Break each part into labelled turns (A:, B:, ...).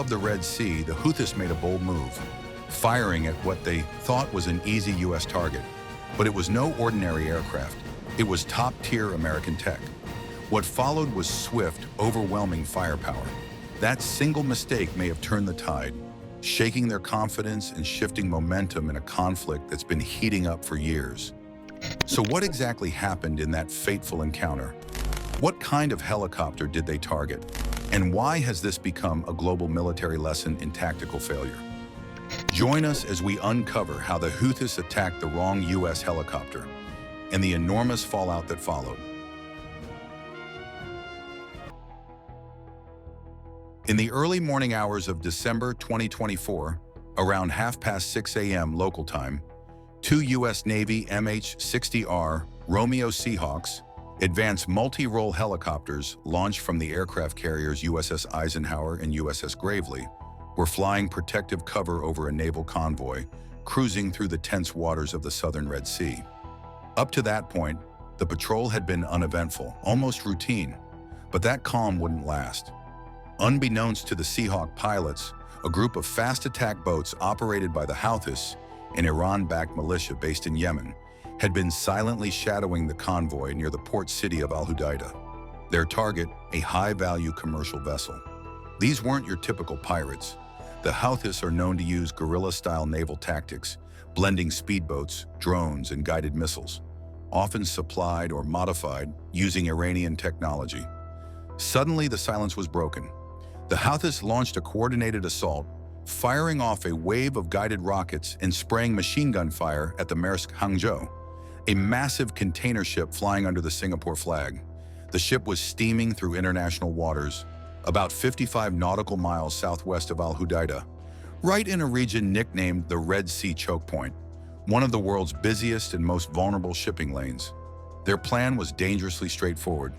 A: above the Red Sea, the Houthis made a bold move, firing at what they thought was an easy U.S. target. But it was no ordinary aircraft. It was top-tier American tech. What followed was swift, overwhelming firepower. That single mistake may have turned the tide, shaking their confidence and shifting momentum in a conflict that's been heating up for years. So what exactly happened in that fateful encounter? What kind of helicopter did they target? And why has this become a global military lesson in tactical failure? Join us as we uncover how the Houthis attacked the wrong U.S. helicopter and the enormous fallout that followed. In the early morning hours of December 2024, around 6:30 a.m. local time, two U.S. Navy MH-60R Romeo Seahawks, advanced multi-role helicopters launched from the aircraft carriers USS Eisenhower and USS Gravely, were flying protective cover over a naval convoy, cruising through the tense waters of the southern Red Sea. Up to that point, the patrol had been uneventful, almost routine, but that calm wouldn't last. Unbeknownst to the Seahawk pilots, a group of fast attack boats operated by the Houthis, an Iran-backed militia based in Yemen, had been silently shadowing the convoy near the port city of Al Hudaydah. Their target, a high-value commercial vessel. These weren't your typical pirates. The Houthis are known to use guerrilla-style naval tactics, blending speedboats, drones, and guided missiles, often supplied or modified using Iranian technology. Suddenly, the silence was broken. The Houthis launched a coordinated assault, firing off a wave of guided rockets and spraying machine gun fire at the Maersk Hangzhou, a massive container ship flying under the Singapore flag. The ship was steaming through international waters, about 55 nautical miles southwest of Al Hudaydah, right in a region nicknamed the Red Sea Choke Point, one of the world's busiest and most vulnerable shipping lanes. Their plan was dangerously straightforward.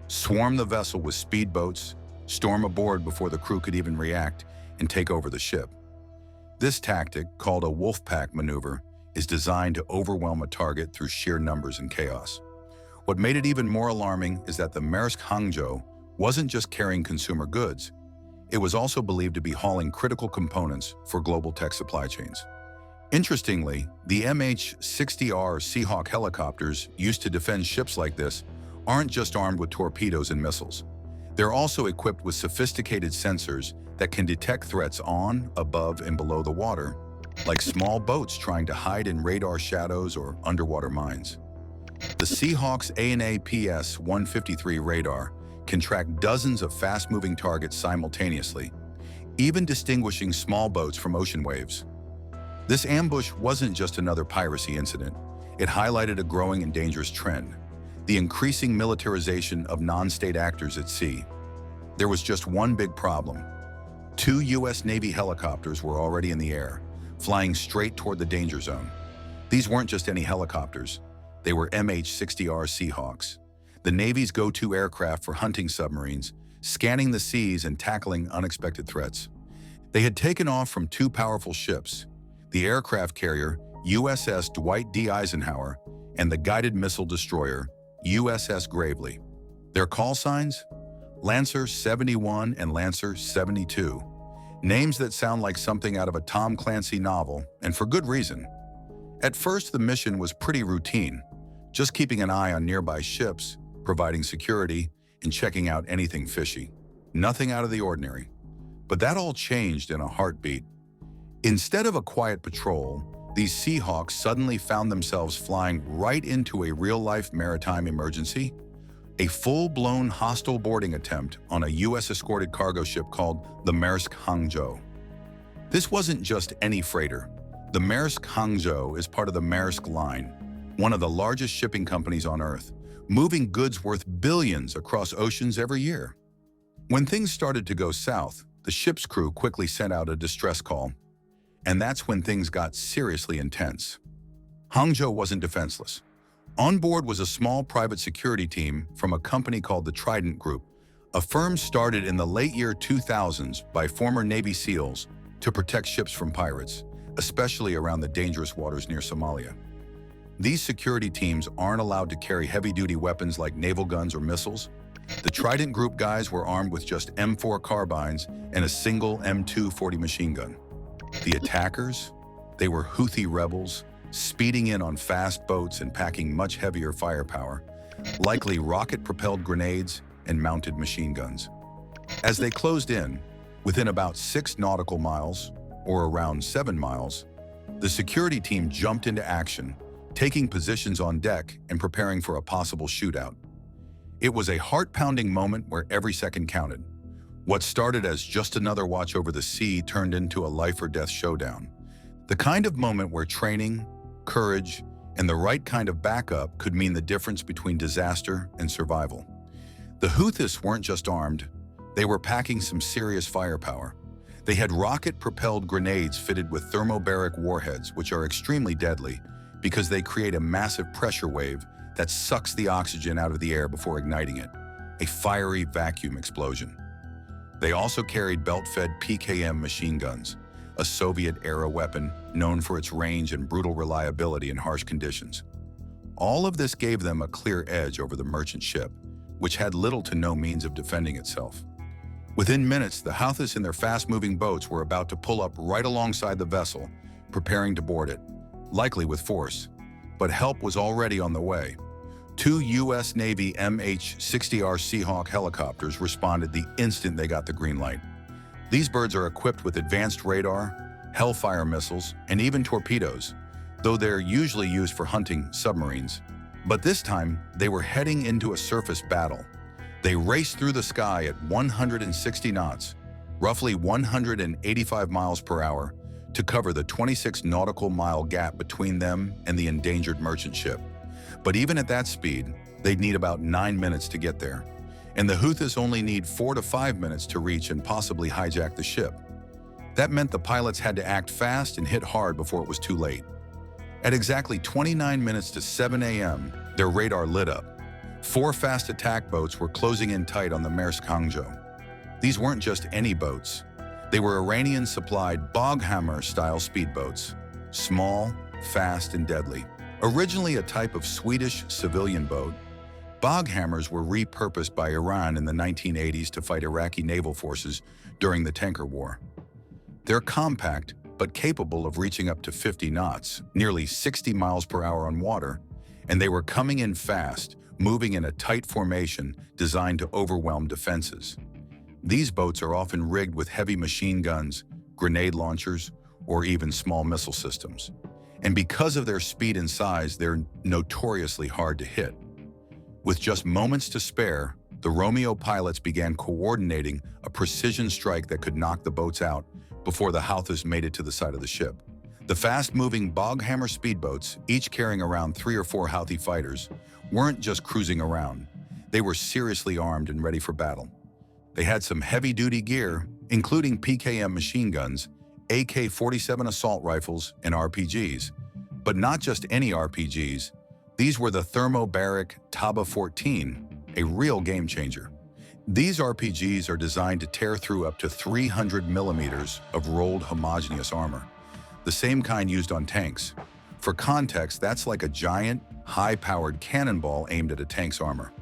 A: Swarm the vessel with speedboats, storm aboard before the crew could even react, and take over the ship. This tactic, called a wolf pack maneuver, is designed to overwhelm a target through sheer numbers and chaos. What made it even more alarming is that the Maersk Hangzhou wasn't just carrying consumer goods, it was also believed to be hauling critical components for global tech supply chains. Interestingly, the MH-60R Seahawk helicopters used to defend ships like this aren't just armed with torpedoes and missiles. They're also equipped with sophisticated sensors that can detect threats on, above, and below the water, like small boats trying to hide in radar shadows or underwater mines. The Seahawk's ANA PS-153 radar can track dozens of fast-moving targets simultaneously, even distinguishing small boats from ocean waves. This ambush wasn't just another piracy incident. It highlighted a growing and dangerous trend: the increasing militarization of non-state actors at sea. There was just one big problem. Two U.S. Navy helicopters were already in the air, flying straight toward the danger zone. These weren't just any helicopters. They were MH-60R Seahawks, the Navy's go-to aircraft for hunting submarines, scanning the seas and tackling unexpected threats. They had taken off from two powerful ships, the aircraft carrier USS Dwight D. Eisenhower and the guided missile destroyer USS Gravely. Their call signs? Lancer 71 and Lancer 72. Names that sound like something out of a Tom Clancy novel, and for good reason. At first, the mission was pretty routine, just keeping an eye on nearby ships, providing security, and checking out anything fishy. Nothing out of the ordinary. But that all changed in a heartbeat. Instead of a quiet patrol, these Seahawks suddenly found themselves flying right into a real-life maritime emergency, a full-blown hostile boarding attempt on a U.S.-escorted cargo ship called the Maersk Hangzhou. This wasn't just any freighter. The Maersk Hangzhou is part of the Maersk Line, one of the largest shipping companies on Earth, moving goods worth billions across oceans every year. When things started to go south, the ship's crew quickly sent out a distress call. And that's when things got seriously intense. Hangzhou wasn't defenseless. On board was a small private security team from a company called the Trident Group, a firm started in the late year 2000s by former Navy SEALs to protect ships from pirates, especially around the dangerous waters near Somalia. These security teams aren't allowed to carry heavy-duty weapons like naval guns or missiles. The Trident Group guys were armed with just M4 carbines and a single M240 machine gun. The attackers? They were Houthi rebels, speeding in on fast boats and packing much heavier firepower, likely rocket-propelled grenades and mounted machine guns. As they closed in, within about 6 nautical miles, or around 7 miles, the security team jumped into action, taking positions on deck and preparing for a possible shootout. It was a heart-pounding moment where every second counted. What started as just another watch over the sea turned into a life-or-death showdown. The kind of moment where training, courage, and the right kind of backup could mean the difference between disaster and survival. The Houthis weren't just armed, they were packing some serious firepower. They had rocket-propelled grenades fitted with thermobaric warheads, which are extremely deadly because they create a massive pressure wave that sucks the oxygen out of the air before igniting it, a fiery vacuum explosion. They also carried belt-fed PKM machine guns, a Soviet-era weapon known for its range and brutal reliability in harsh conditions. All of this gave them a clear edge over the merchant ship, which had little to no means of defending itself. Within minutes, the Houthis in their fast-moving boats were about to pull up right alongside the vessel, preparing to board it, likely with force. But help was already on the way. 2 U.S. Navy MH-60R Seahawk helicopters responded the instant they got the green light. These birds are equipped with advanced radar, Hellfire missiles, and even torpedoes, though they're usually used for hunting submarines. But this time, they were heading into a surface battle. They raced through the sky at 160 knots, roughly 185 miles per hour, to cover the 26 nautical mile gap between them and the endangered merchant ship. But even at that speed, they'd need about 9 minutes to get there, and the Houthis only need 4 to 5 minutes to reach and possibly hijack the ship. That meant the pilots had to act fast and hit hard before it was too late. At exactly 29 minutes to 7 a.m., their radar lit up. 4 fast attack boats were closing in tight on the Maersk Hangzhou. These weren't just any boats. They were Iranian-supplied Boghammer-style speedboats, small, fast, and deadly. Originally a type of Swedish civilian boat, Boghammers were repurposed by Iran in the 1980s to fight Iraqi naval forces during the tanker war. They're compact, but capable of reaching up to 50 knots, nearly 60 miles per hour on water, and they were coming in fast, moving in a tight formation designed to overwhelm defenses. These boats are often rigged with heavy machine guns, grenade launchers, or even small missile systems. And because of their speed and size, they're notoriously hard to hit. With just moments to spare, the Romeo pilots began coordinating a precision strike that could knock the boats out before the Houthis made it to the side of the ship. The fast-moving Boghammer speedboats, each carrying around 3 or 4 Houthi fighters, weren't just cruising around. They were seriously armed and ready for battle. They had some heavy-duty gear, including PKM machine guns, AK-47 assault rifles, and RPGs. But not just any RPGs. These were the thermobaric Taba-14, a real game-changer. These RPGs are designed to tear through up to 300 millimeters of rolled homogeneous armor, the same kind used on tanks. For context, that's like a giant, high-powered cannonball aimed at a tank's armor.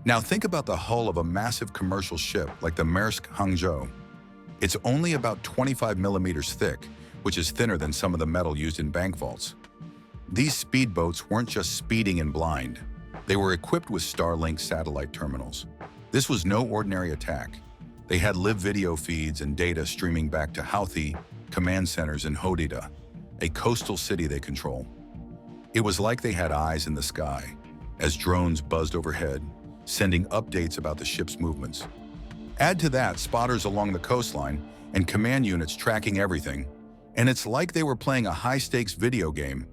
A: Now think about the hull of a massive commercial ship like the Maersk Hangzhou. It's only about 25 millimeters thick, which is thinner than some of the metal used in bank vaults. These speedboats weren't just speeding in blind. They were equipped with Starlink satellite terminals. This was no ordinary attack. They had live video feeds and data streaming back to Houthi command centers in Hodeidah, a coastal city they control. It was like they had eyes in the sky, as drones buzzed overhead, sending updates about the ship's movements. Add to that spotters along the coastline and command units tracking everything, and it's like they were playing a high-stakes video game,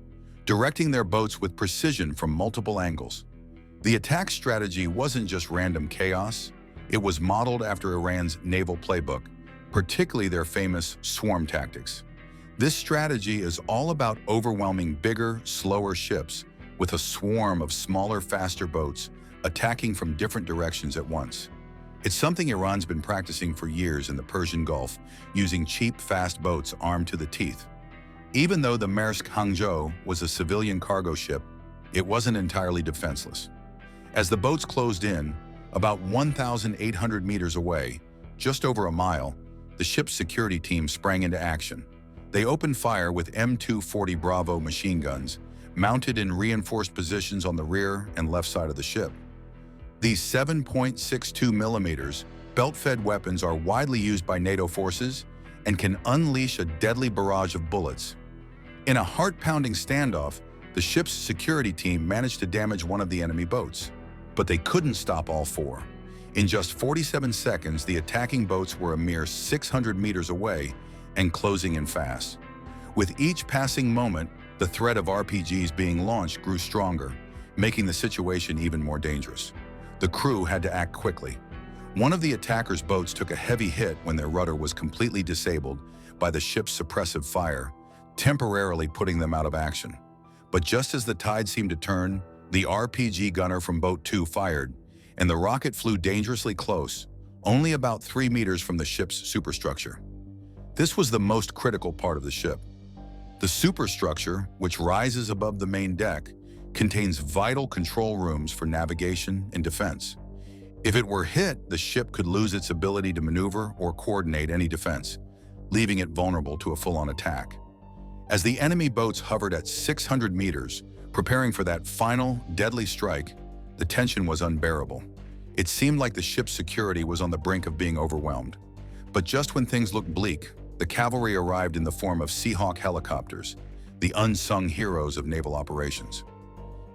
A: directing their boats with precision from multiple angles. The attack strategy wasn't just random chaos, it was modeled after Iran's naval playbook, particularly their famous swarm tactics. This strategy is all about overwhelming bigger, slower ships with a swarm of smaller, faster boats attacking from different directions at once. It's something Iran's been practicing for years in the Persian Gulf, using cheap, fast boats armed to the teeth. Even though the Maersk Hangzhou was a civilian cargo ship, it wasn't entirely defenseless. As the boats closed in, About 1,800 meters away, just over a mile, the ship's security team sprang into action. They opened fire with M240 Bravo machine guns, mounted in reinforced positions on the rear and left side of the ship. These 7.62 millimeters belt-fed weapons are widely used by NATO forces and can unleash a deadly barrage of bullets. In a heart-pounding standoff, the ship's security team managed to damage one of the enemy boats. But they couldn't stop all four. In just 47 seconds, the attacking boats were a mere 600 meters away and closing in fast. With each passing moment, the threat of RPGs being launched grew stronger, making the situation even more dangerous. The crew had to act quickly. One of the attackers' boats took a heavy hit when their rudder was completely disabled by the ship's suppressive fire, temporarily putting them out of action. But just as the tide seemed to turn, the RPG gunner from Boat 2 fired, and the rocket flew dangerously close, only about 3 meters from the ship's superstructure. This was the most critical part of the ship. The superstructure, which rises above the main deck, contains vital control rooms for navigation and defense. If it were hit, the ship could lose its ability to maneuver or coordinate any defense, leaving it vulnerable to a full-on attack. As the enemy boats hovered at 600 meters, preparing for that final, deadly strike, the tension was unbearable. It seemed like the ship's security was on the brink of being overwhelmed. But just when things looked bleak, the cavalry arrived in the form of Seahawk helicopters, the unsung heroes of naval operations.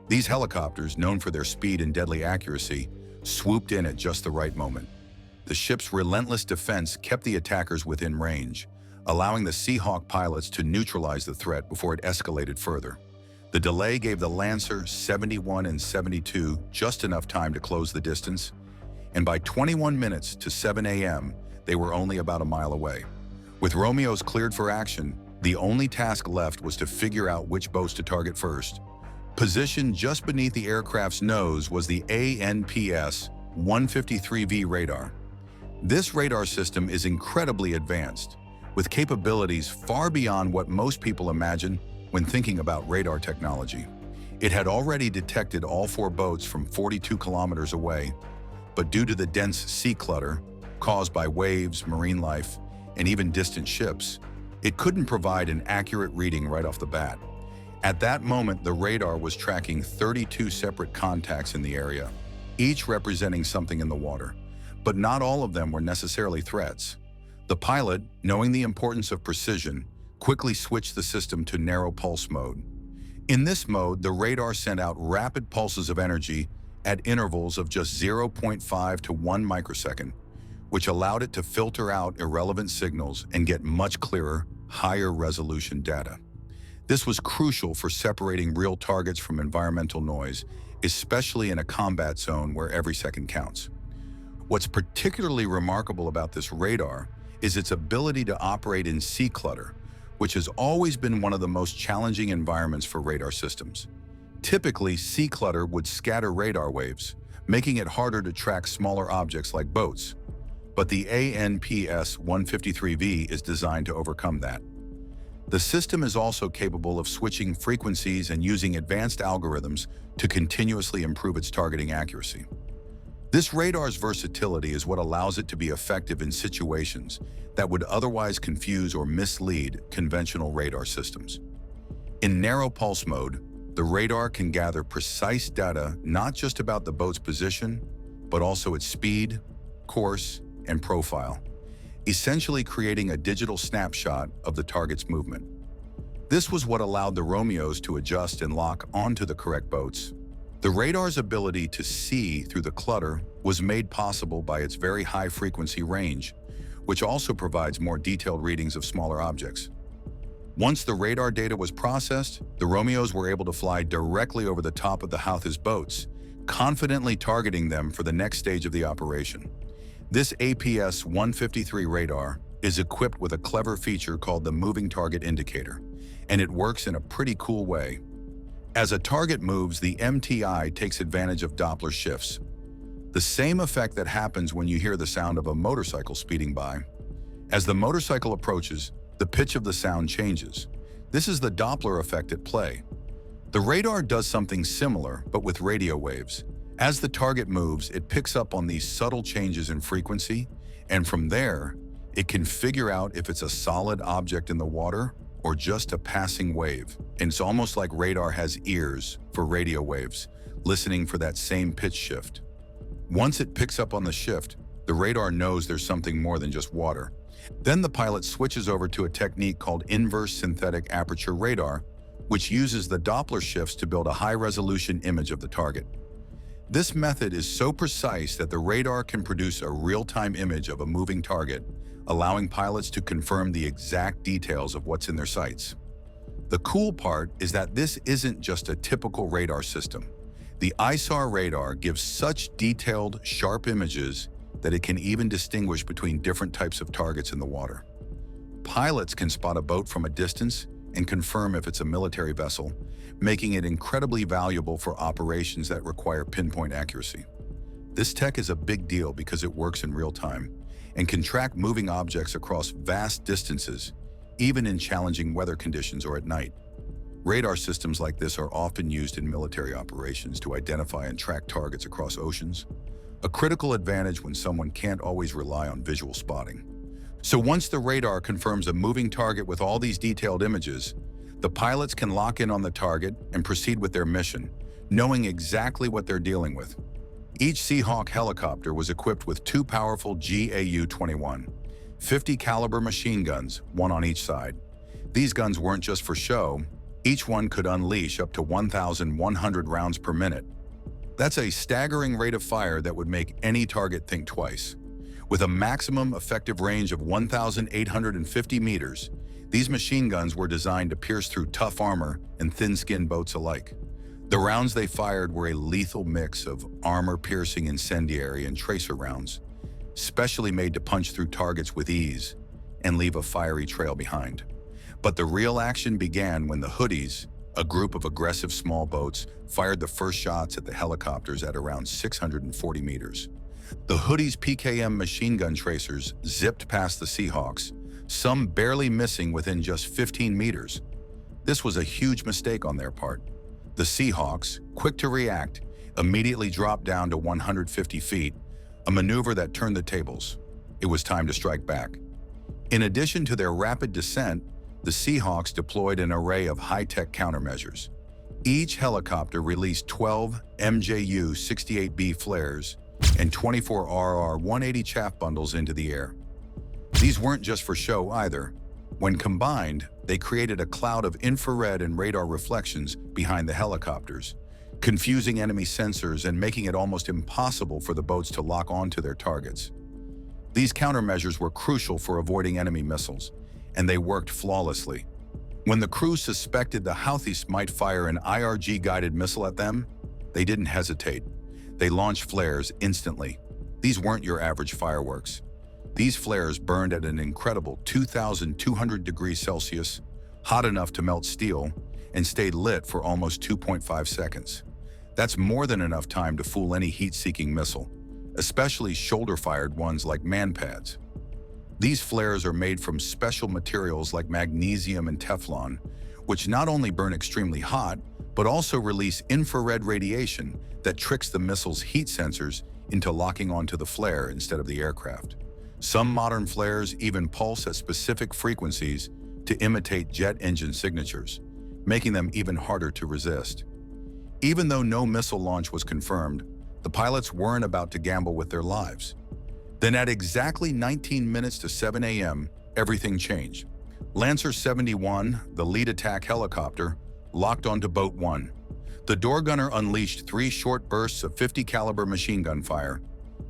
A: These helicopters, known for their speed and deadly accuracy, swooped in at just the right moment. The ship's relentless defense kept the attackers within range, allowing the Seahawk pilots to neutralize the threat before it escalated further. The delay gave the Lancer 71 and 72 just enough time to close the distance, and by 21 minutes to 7 a.m., they were only about a mile away. With Romeos cleared for action, the only task left was to figure out which boats to target first. Positioned just beneath the aircraft's nose was the ANPS-153V radar. This radar system is incredibly advanced, with capabilities far beyond what most people imagine when thinking about radar technology. It had already detected all four boats from 42 kilometers away, but due to the dense sea clutter caused by waves, marine life, and even distant ships, it couldn't provide an accurate reading right off the bat. At that moment, the radar was tracking 32 separate contacts in the area, each representing something in the water, but not all of them were necessarily threats. The pilot, knowing the importance of precision, quickly switched the system to narrow pulse mode. In this mode, the radar sent out rapid pulses of energy at intervals of just 0.5 to 1 microsecond, which allowed it to filter out irrelevant signals and get much clearer, higher resolution data. This was crucial for separating real targets from environmental noise, especially in a combat zone where every second counts. What's particularly remarkable about this radar is its ability to operate in sea clutter, which has always been one of the most challenging environments for radar systems. Typically, sea clutter would scatter radar waves, making it harder to track smaller objects like boats. But the ANPS-153V is designed to overcome that. The system is also capable of switching frequencies and using advanced algorithms to continuously improve its targeting accuracy. This radar's versatility is what allows it to be effective in situations that would otherwise confuse or mislead conventional radar systems. In narrow pulse mode, the radar can gather precise data not just about the boat's position, but also its speed, course, and profile, essentially creating a digital snapshot of the target's movement. This was what allowed the Romeos to adjust and lock onto the correct boats. The radar's ability to see through the clutter was made possible by its very high-frequency range, which also provides more detailed readings of smaller objects. Once the radar data was processed, the Romeos were able to fly directly over the top of the Houthis boats, confidently targeting them for the next stage of the operation. This APS-153 radar is equipped with a clever feature called the Moving Target Indicator, and it works in a pretty cool way. As a target moves, the MTI takes advantage of Doppler shifts, the same effect that happens when you hear the sound of a motorcycle speeding by. As the motorcycle approaches, the pitch of the sound changes. This is the Doppler effect at play. The radar does something similar, but with radio waves. As the target moves, it picks up on these subtle changes in frequency, and from there, it can figure out if it's a solid object in the water or just a passing wave. And it's almost like radar has ears for radio waves, listening for that same pitch shift. Once it picks up on the shift, the radar knows there's something more than just water. Then the pilot switches over to a technique called inverse synthetic aperture radar, which uses the Doppler shifts to build a high-resolution image of the target. This method is so precise that the radar can produce a real-time image of a moving target, allowing pilots to confirm the exact details of what's in their sights. The cool part is that this isn't just a typical radar system. The ISAR radar gives such detailed, sharp images that it can even distinguish between different types of targets in the water. Pilots can spot a boat from a distance and confirm if it's a military vessel, making it incredibly valuable for operations that require pinpoint accuracy. This tech is a big deal because it works in real time and can track moving objects across vast distances, even in challenging weather conditions or at night. Radar systems like this are often used in military operations to identify and track targets across oceans, a critical advantage when someone can't always rely on visual spotting. So once the radar confirms a moving target with all these detailed images, the pilots can lock in on the target and proceed with their mission, knowing exactly what they're dealing with. Each Seahawk helicopter was equipped with two powerful GAU-21, 50 caliber machine guns, one on each side. These guns weren't just for show. Each one could unleash up to 1,100 rounds per minute. That's a staggering rate of fire that would make any target think twice. With a maximum effective range of 1,850 meters, these machine guns were designed to pierce through tough armor and thin-skinned boats alike. The rounds they fired were a lethal mix of armor-piercing incendiary and tracer rounds, specially made to punch through targets with ease and leave a fiery trail behind. But the real action began when the Houthis, a group of aggressive small boats, fired the first shots at the helicopters at around 640 meters. The Houthis' PKM machine gun tracers zipped past the Seahawks, some barely missing within just 15 meters. This was a huge mistake on their part. The Seahawks, quick to react, immediately dropped down to 150 feet, a maneuver that turned the tables. It was time to strike back. In addition to their rapid descent, the Seahawks deployed an array of high-tech countermeasures. Each helicopter released 12 MJU-68B flares and 24 RR-180 chaff bundles into the air. These weren't just for show either. When combined, they created a cloud of infrared and radar reflections behind the helicopters, confusing enemy sensors and making it almost impossible for the boats to lock onto their targets. These countermeasures were crucial for avoiding enemy missiles, and they worked flawlessly. When the crew suspected the Houthis might fire an IRG-guided missile at them, they didn't hesitate. They launched flares instantly. These weren't your average fireworks. These flares burned at an incredible 2,200 degrees Celsius, hot enough to melt steel, and stayed lit for almost 2.5 seconds. That's more than enough time to fool any heat-seeking missile, especially shoulder-fired ones like man-pads. These flares are made from special materials like magnesium and Teflon, which not only burn extremely hot, but also release infrared radiation that tricks the missile's heat sensors into locking onto the flare instead of the aircraft. Some modern flares even pulse at specific frequencies to imitate jet engine signatures, making them even harder to resist. Even though no missile launch was confirmed, the pilots weren't about to gamble with their lives. Then at exactly 19 minutes to 7 a.m., everything changed. Lancer 71, the lead attack helicopter, locked onto Boat 1. The door gunner unleashed 3 short bursts of 50 caliber machine gun fire.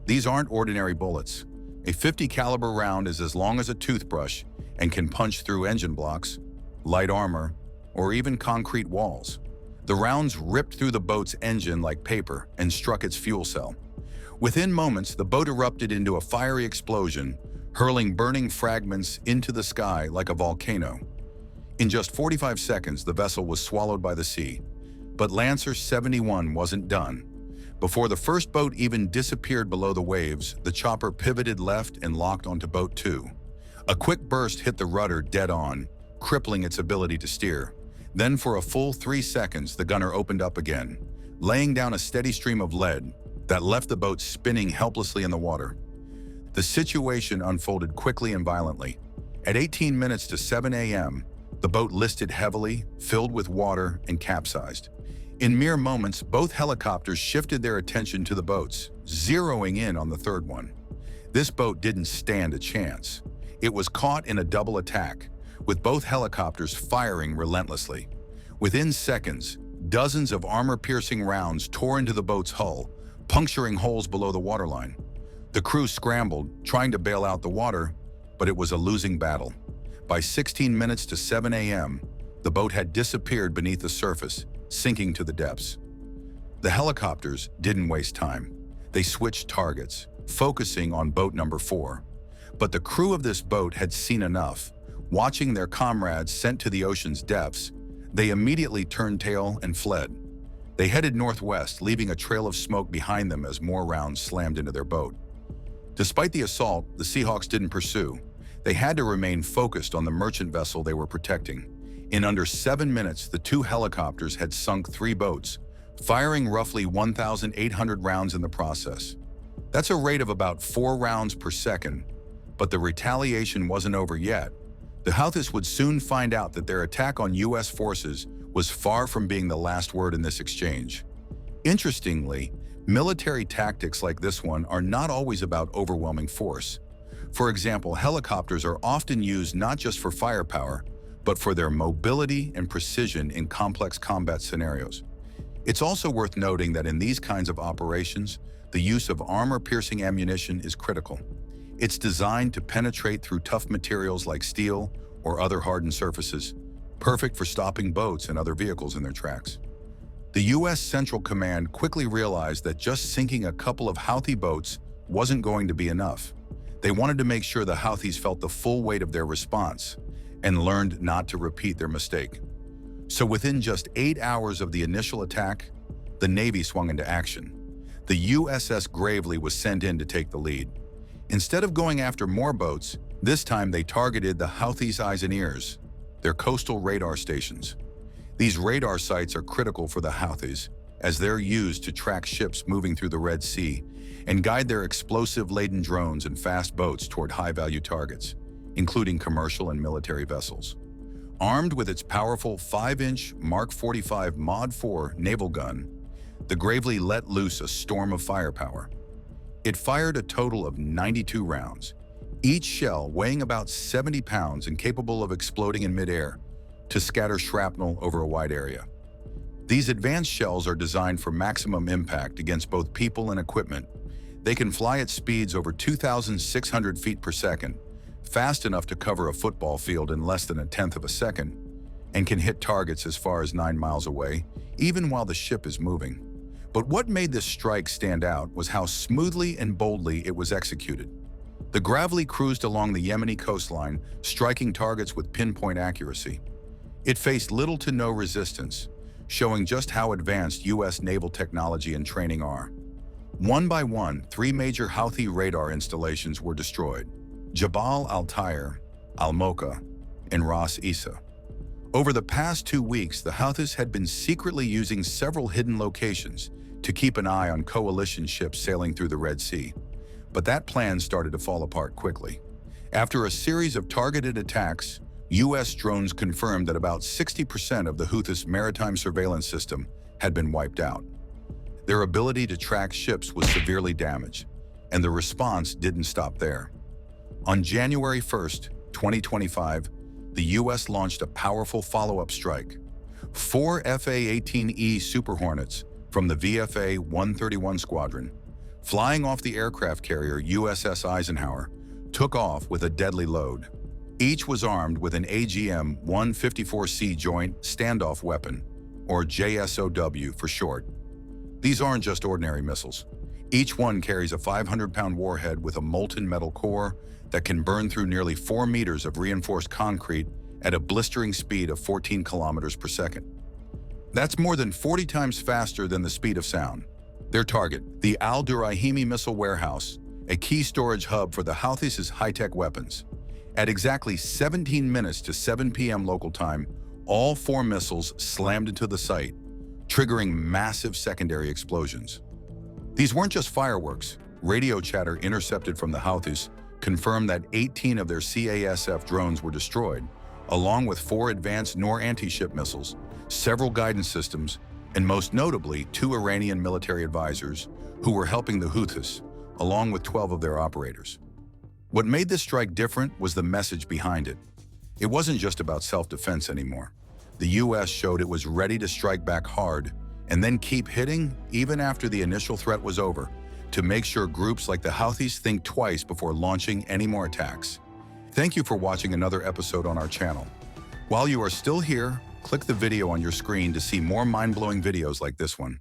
A: These aren't ordinary bullets. A 50 caliber round is as long as a toothbrush and can punch through engine blocks, light armor, or even concrete walls. The rounds ripped through the boat's engine like paper and struck its fuel cell. Within moments, the boat erupted into a fiery explosion, hurling burning fragments into the sky like a volcano. In just 45 seconds, the vessel was swallowed by the sea. But Lancer 71 wasn't done. Before the first boat even disappeared below the waves, the chopper pivoted left and locked onto Boat 2. A quick burst hit the rudder dead on, crippling its ability to steer. Then for a full 3 seconds, the gunner opened up again, laying down a steady stream of lead that left the boat spinning helplessly in the water. The situation unfolded quickly and violently. At 18 minutes to 7 a.m., the boat listed heavily, filled with water, and capsized. In mere moments, both helicopters shifted their attention to the boats, zeroing in on the third one. This boat didn't stand a chance. It was caught in a double attack, with both helicopters firing relentlessly. Within seconds, dozens of armor-piercing rounds tore into the boat's hull, puncturing holes below the waterline. The crew scrambled, trying to bail out the water, but it was a losing battle. By 16 minutes to 7 a.m., the boat had disappeared beneath the surface, sinking to the depths. The helicopters didn't waste time. They switched targets, focusing on boat number 4. But the crew of this boat had seen enough. Watching their comrades sent to the ocean's depths, they immediately turned tail and fled. They headed northwest, leaving a trail of smoke behind them as more rounds slammed into their boat. Despite the assault, the Seahawks didn't pursue. They had to remain focused on the merchant vessel they were protecting. In under 7 minutes, the 2 helicopters had sunk 3 boats, firing roughly 1,800 rounds in the process. That's a rate of about 4 rounds per second, but the retaliation wasn't over yet. The Houthis would soon find out that their attack on U.S. forces was far from being the last word in this exchange. Interestingly, military tactics like this one are not always about overwhelming force. For example, helicopters are often used not just for firepower, but for their mobility and precision in complex combat scenarios. It's also worth noting that in these kinds of operations, the use of armor-piercing ammunition is critical. It's designed to penetrate through tough materials like steel or other hardened surfaces, perfect for stopping boats and other vehicles in their tracks. The U.S. Central Command quickly realized that just sinking a couple of Houthi boats wasn't going to be enough. They wanted to make sure the Houthis felt the full weight of their response and learned not to repeat their mistake. So within just 8 hours of the initial attack, the Navy swung into action. The USS Gravely was sent in to take the lead. Instead of going after more boats, this time they targeted the Houthis' eyes and ears, their coastal radar stations. These radar sites are critical for the Houthis, as they're used to track ships moving through the Red Sea and guide their explosive-laden drones and fast boats toward high-value targets, including commercial and military vessels. Armed with its powerful 5-inch Mark 45 Mod 4 naval gun, the Gravely let loose a storm of firepower. It fired a total of 92 rounds, each shell weighing about 70 pounds and capable of exploding in midair to scatter shrapnel over a wide area. These advanced shells are designed for maximum impact against both people and equipment. They can fly at speeds over 2,600 feet per second, fast enough to cover a football field in less than a tenth of a second, and can hit targets as far as 9 miles away, even while the ship is moving. But what made this strike stand out was how smoothly and boldly it was executed. The Gravely cruised along the Yemeni coastline, striking targets with pinpoint accuracy. It faced little to no resistance, showing just how advanced U.S. naval technology and training are. One by one, 3 major Houthi radar installations were destroyed: Jabal al-Tayr, al-Mocha, and Ras Isa. Over the past 2 weeks, the Houthis had been secretly using several hidden locations to keep an eye on coalition ships sailing through the Red Sea. But that plan started to fall apart quickly. After a series of targeted attacks, U.S. drones confirmed that about 60% of the Houthis' maritime surveillance system had been wiped out. Their ability to track ships was severely damaged, and the response didn't stop there. On January 1st, 2025, the U.S. launched a powerful follow-up strike. 4 Fa-18E Super Hornets from the VFA 131 Squadron, flying off the aircraft carrier USS Eisenhower, took off with a deadly load. Each was armed with an AGM-154C Joint Standoff Weapon, or JSOW for short. These aren't just ordinary missiles. Each one carries a 500-pound warhead with a molten metal core that can burn through nearly 4 meters of reinforced concrete at a blistering speed of 14 kilometers per second. That's more than 40 times faster than the speed of sound. Their target, the Al-Durahimi Missile Warehouse, a key storage hub for the Houthis' high-tech weapons. At exactly 17 minutes to 7 p.m. local time, all 4 missiles slammed into the site, triggering massive secondary explosions. These weren't just fireworks. Radio chatter intercepted from the Houthis confirmed that 18 of their CASF drones were destroyed, along with 4 advanced Nor anti-ship missiles, several guidance systems, and most notably 2 Iranian military advisors who were helping the Houthis, along with 12 of their operators. What made this strike different was the message behind it. It wasn't just about self-defense anymore. The US showed it was ready to strike back hard and then keep hitting even after the initial threat was over, to make sure groups like the Houthis think twice before launching any more attacks. Thank you for watching another episode on our channel. While you are still here, click the video on your screen to see more mind-blowing videos like this one.